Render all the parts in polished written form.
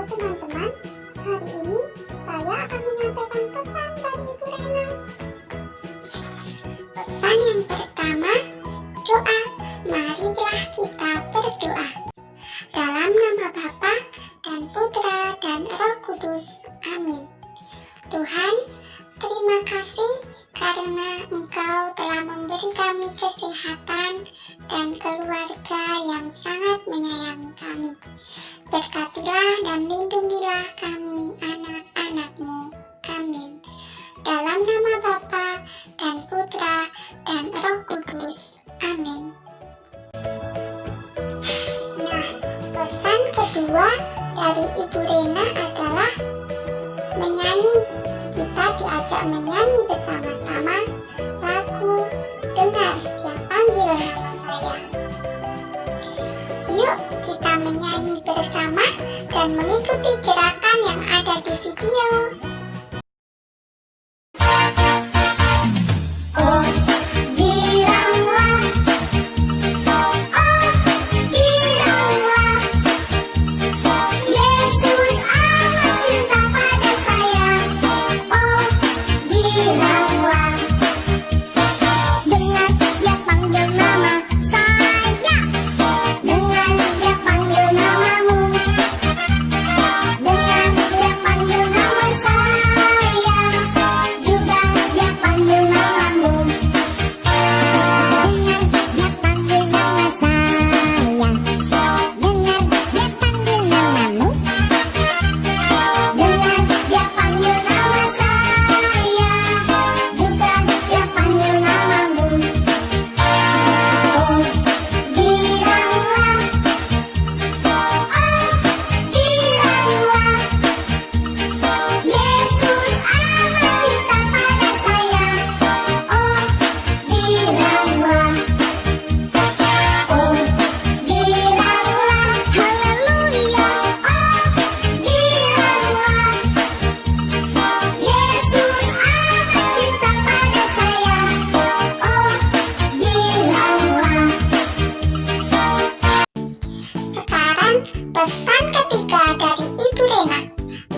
teman-teman, hari ini saya akan menyampaikan pesan dari Ibu Rena. Pesan yang pertama, doa. Marilah kita berdoa. Dalam nama Bapa dan Putra dan Roh Kudus. Amin. Tuhan, terima kasih karena Engkau telah memberi kami kesehatan dan keluarga yang sangat menyayangi kami. Berkatilah dan lindungilah kami anak-anak-Mu. Amin. Dalam nama Bapa dan Putra dan Roh Kudus. Amin. Nah, pesan kedua dari Ibu Rena adalah menyanyi. Kita diajak menyanyi bersama-sama lagu Dengar Dia Panggil Nama Saya. Yuk kita menyanyi bersama dan mengikuti gerakan yang ada di video. Pesan ketiga dari Ibu Rena,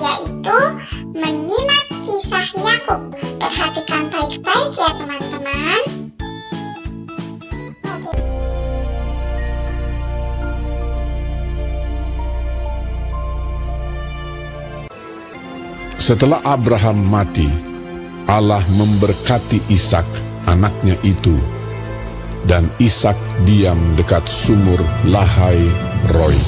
yaitu menyimak kisah Yakub. Perhatikan baik-baik ya teman-teman. Setelah Abraham mati, Allah memberkati Ishak, anaknya itu, dan Ishak diam dekat sumur Lahai Roi.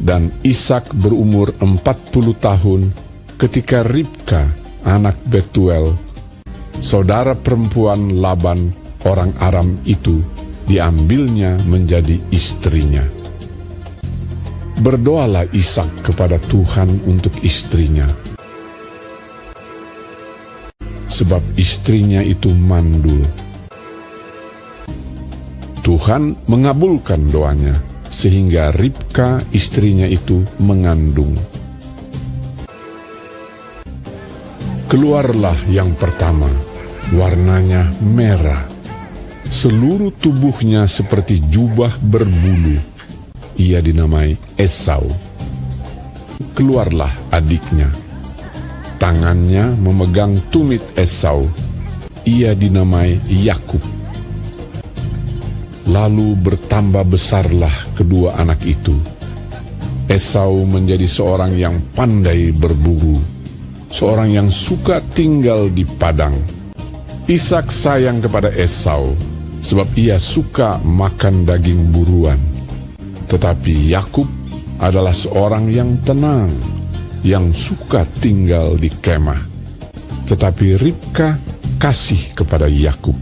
Dan Ishak berumur 40 tahun ketika Ribka, anak Betuel, saudara perempuan Laban orang Aram itu, diambilnya menjadi istrinya. Berdoalah Ishak kepada Tuhan untuk istrinya, sebab istrinya itu mandul. Tuhan mengabulkan doanya, sehingga Ribka istrinya itu mengandung. Keluarlah yang pertama, warnanya merah, seluruh tubuhnya seperti jubah berbulu. Ia dinamai Esau. Keluarlah adiknya, tangannya memegang tumit Esau. Ia dinamai Yakub. Lalu bertambah besarlah kedua anak itu. Esau menjadi seorang yang pandai berburu, seorang yang suka tinggal di padang. Ishak sayang kepada Esau, sebab ia suka makan daging buruan. Tetapi Yakub adalah seorang yang tenang, yang suka tinggal di kemah. Tetapi Ribka kasih kepada Yakub.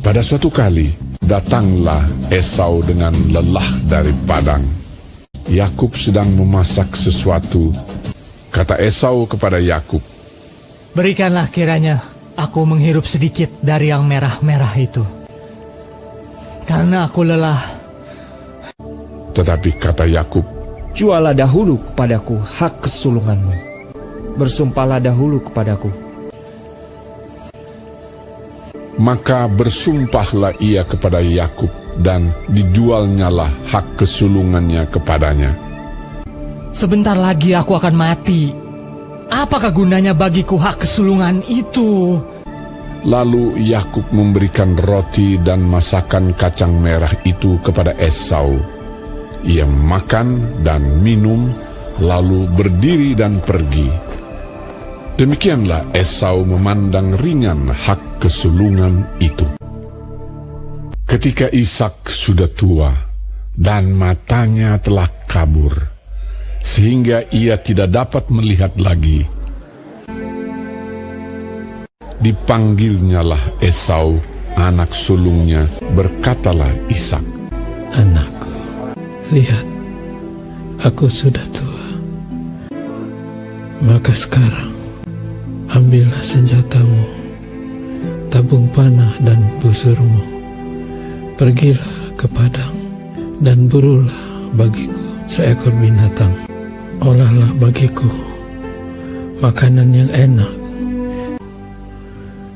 Pada suatu kali, datanglah Esau dengan lelah dari padang. Yakub sedang memasak sesuatu. Kata Esau kepada Yakub, "Berikanlah kiranya aku menghirup sedikit dari yang merah-merah itu, karena aku lelah." Tetapi kata Yakub, "Jualah dahulu kepadaku hak kesulunganmu. Bersumpahlah dahulu kepadaku." Maka bersumpahlah ia kepada Yakub, dan dijualnyalah hak kesulungannya kepadanya. Sebentar lagi aku akan mati. Apakah gunanya bagiku hak kesulungan itu? Lalu Yakub memberikan roti dan masakan kacang merah itu kepada Esau. Ia makan dan minum, lalu berdiri dan pergi. Demikianlah Esau memandang ringan hak kesulungan itu. Ketika Ishak sudah tua dan matanya telah kabur, sehingga ia tidak dapat melihat lagi, dipanggilnyalah Esau, anak sulungnya, berkatalah Ishak, "Anakku, lihat, aku sudah tua. Maka sekarang, ambillah senjatamu, tabung panah dan busurmu. Pergilah ke padang dan burulah bagiku seekor binatang. Olahlah bagiku makanan yang enak,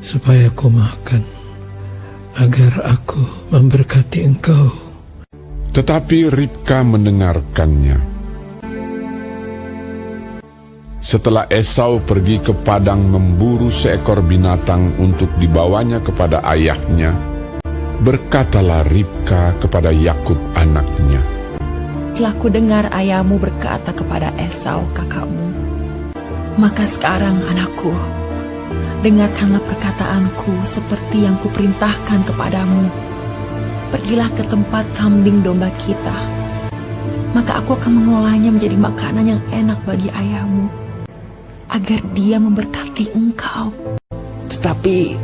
supaya aku makan, agar aku memberkati engkau." Tetapi Ribka mendengarkannya. Setelah Esau pergi ke padang memburu seekor binatang untuk dibawanya kepada ayahnya, berkatalah Ribka kepada Yakub anaknya, "Telah kudengar ayahmu berkata kepada Esau kakakmu. Maka sekarang anakku, dengarkanlah perkataanku seperti yang kuperintahkan kepadamu. Pergilah ke tempat kambing domba kita. Maka aku akan mengolahnya menjadi makanan yang enak bagi ayahmu, agar dia memberkati engkau." Tetapi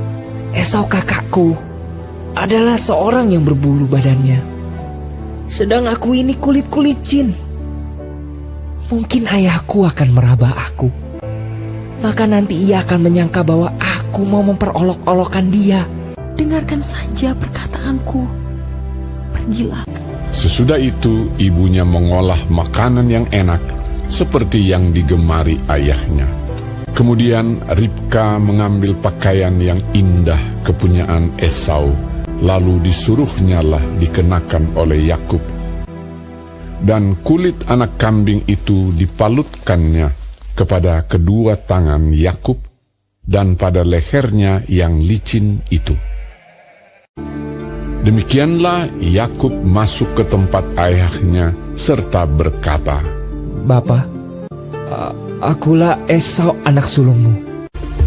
Esau kakakku adalah seorang yang berbulu badannya, sedang aku ini kulit licin. Mungkin ayahku akan meraba aku, maka nanti ia akan menyangka bahwa aku mau memperolok-olokkan dia. Dengarkan saja perkataanku. Pergilah. Sesudah itu ibunya mengolah makanan yang enak seperti yang digemari ayahnya. Kemudian Ribka mengambil pakaian yang indah kepunyaan Esau, lalu disuruhnyalah dikenakan oleh Yakub. Dan kulit anak kambing itu dipalutkannya kepada kedua tangan Yakub dan pada lehernya yang licin itu. Demikianlah Yakub masuk ke tempat ayahnya serta berkata, "Bapa, akulah Esau anak sulungmu."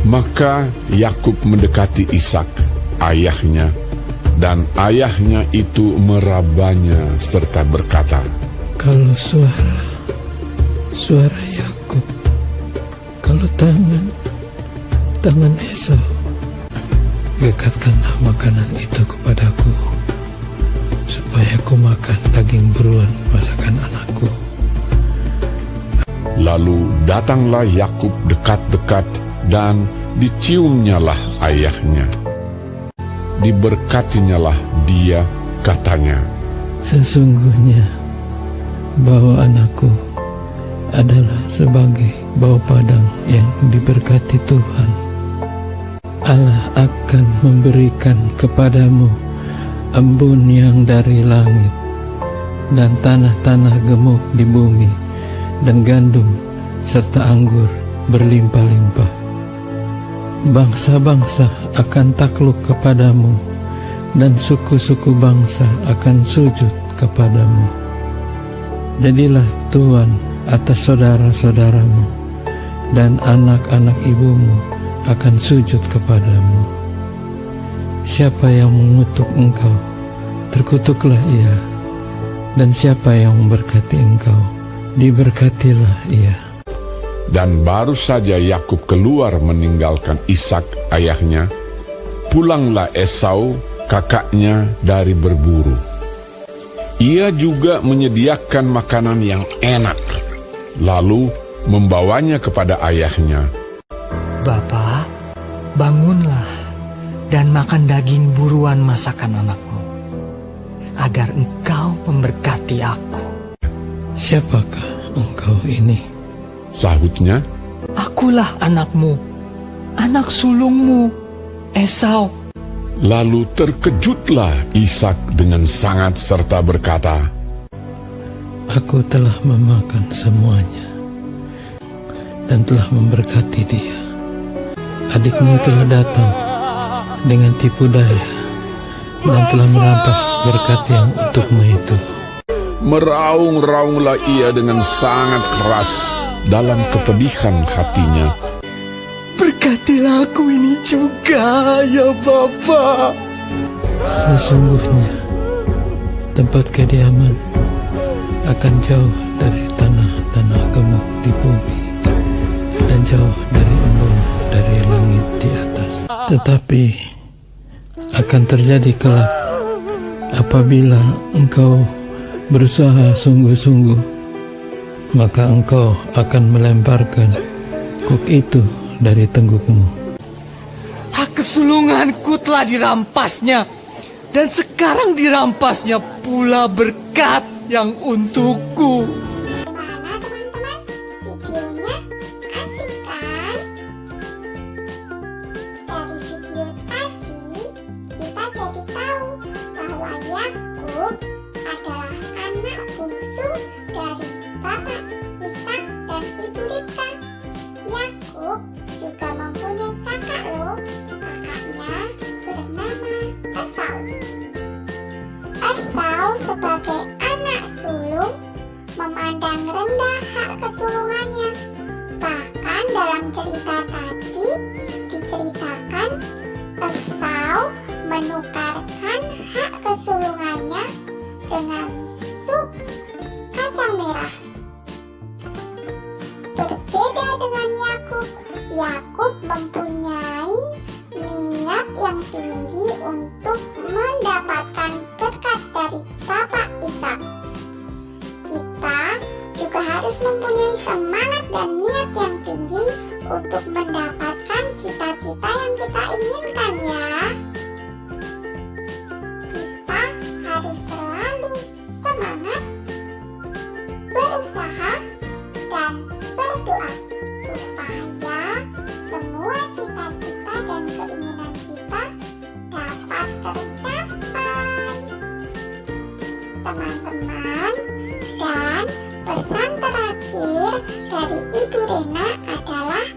Maka Yakub mendekati Ishak, ayahnya, dan ayahnya itu merabanya serta berkata, Kalau suara Yakub, kalau tangan Esau, dekatkanlah makanan itu kepadaku, supaya aku makan daging buruan masakan anakku. Lalu datanglah Yakub dekat-dekat dan diciumnyalah ayahnya. Diberkatinyalah dia, katanya, Sesungguhnya bau anakku adalah sebagai bau padang yang diberkati Tuhan. Allah akan memberikan kepadamu embun yang dari langit, dan tanah-tanah gemuk di bumi, dan gandum serta anggur berlimpah-limpah. Bangsa-bangsa akan takluk kepadamu, dan suku-suku bangsa akan sujud kepadamu. Jadilah tuan atas saudara-saudaramu, dan anak-anak ibumu akan sujud kepadamu. Siapa yang mengutuk engkau, terkutuklah ia, dan siapa yang memberkati engkau, diberkatilah ia. Dan baru saja Yakub keluar meninggalkan Ishak ayahnya, pulanglah Esau kakaknya dari berburu. Ia juga menyediakan makanan yang enak, lalu membawanya kepada ayahnya. Bapa, bangunlah dan makan daging buruan masakan anakmu, agar engkau memberkati aku. Siapakah engkau ini? Sahutnya, Akulah anakmu, anak sulungmu, Esau. lalu terkejutlah Ishak dengan sangat serta berkata, Aku telah memakan semuanya dan telah memberkati dia. Adikmu telah datang dengan tipu daya dan telah merampas berkat yang untukmu itu. Meraung-raunglah ia dengan sangat keras dalam kepedihan hatinya. Berkatilah aku ini juga, ya Bapa. Sesungguhnya tempat kediaman akan jauh dari tanah-tanah gemuk di bumi dan jauh dari embun dari langit di atas. Tetapi akan terjadi kelak apabila engkau berusaha sungguh-sungguh, maka engkau akan melemparkan kuk itu dari tenggukmu. Hak kesulunganku telah dirampasnya, dan sekarang dirampasnya pula berkat yang untukku. Gimana teman-teman? Videonya asik kan? Dari video tadi, kita jadi tahu bahwa Yakub adalah anak bungsu dari Bapak Ishak dan Ibu Ribka. Yakub juga mempunyai kakak loh. Kakaknya bernama Esau. Esau sebagai anak sulung memandang rendah hak kesulungannya. Bahkan dalam cerita tadi diceritakan Esau menukarkan hak kesulungannya dengan sup kacang merah. Berbeda dengan Yakub, Yakub mempunyai niat yang tinggi untuk mendapatkan berkat dari Bapak Ishak. Kita juga harus mempunyai semangat dan niat yang tinggi untuk mendapatkan cita-cita yang kita inginkan ya. Kita harus selalu semangat, berusaha, dan berdoa supaya semua cita-cita dan keinginan kita dapat tercapai. Teman-teman, dan pesan terakhir dari Ibu Rena adalah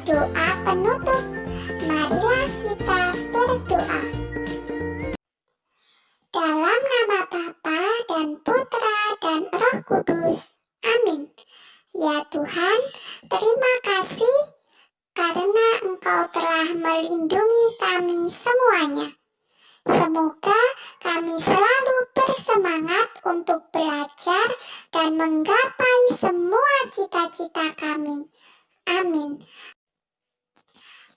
doa penutup. Marilah kita berdoa. Dalam nama Bapa dan Putra dan Roh Kudus. Amin. Ya Tuhan, terima kasih karena Engkau telah melindungi kami semuanya. Semoga kami selalu bersemangat untuk belajar dan menggapai semua cita-cita kami. Amin.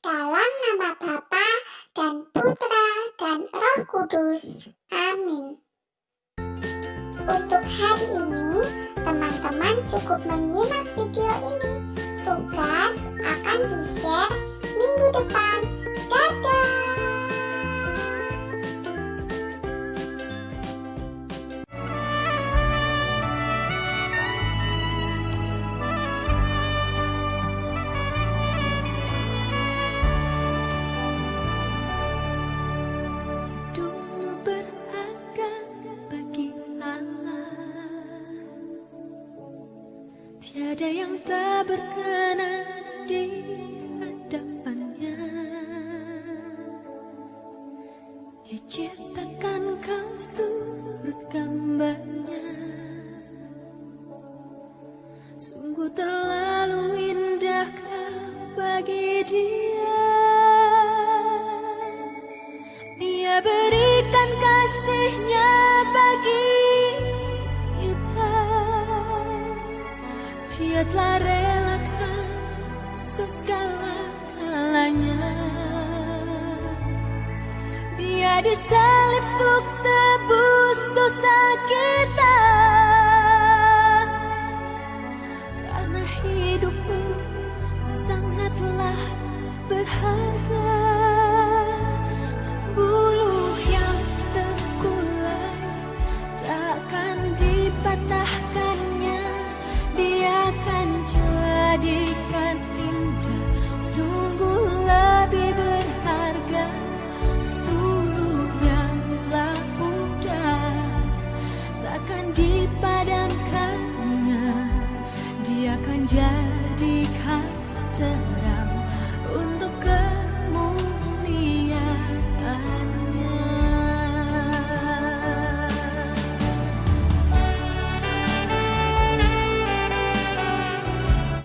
Dalam nama Bapa dan Putra dan Roh Kudus. Amin. Untuk hari ini, teman-teman cukup menyimak video ini. Tugas akan di-share minggu depan. Dadah! Hidupmu berharga bagi Allah. Tiada yang tak berkenan di hadapannya. Dia ciptakan kau seturut gambarnya. Sungguh terlalu indah kau bagi dia. Dia berikan kasihnya bagi kita. Dia telah relakan segala galanya. Dia di sana.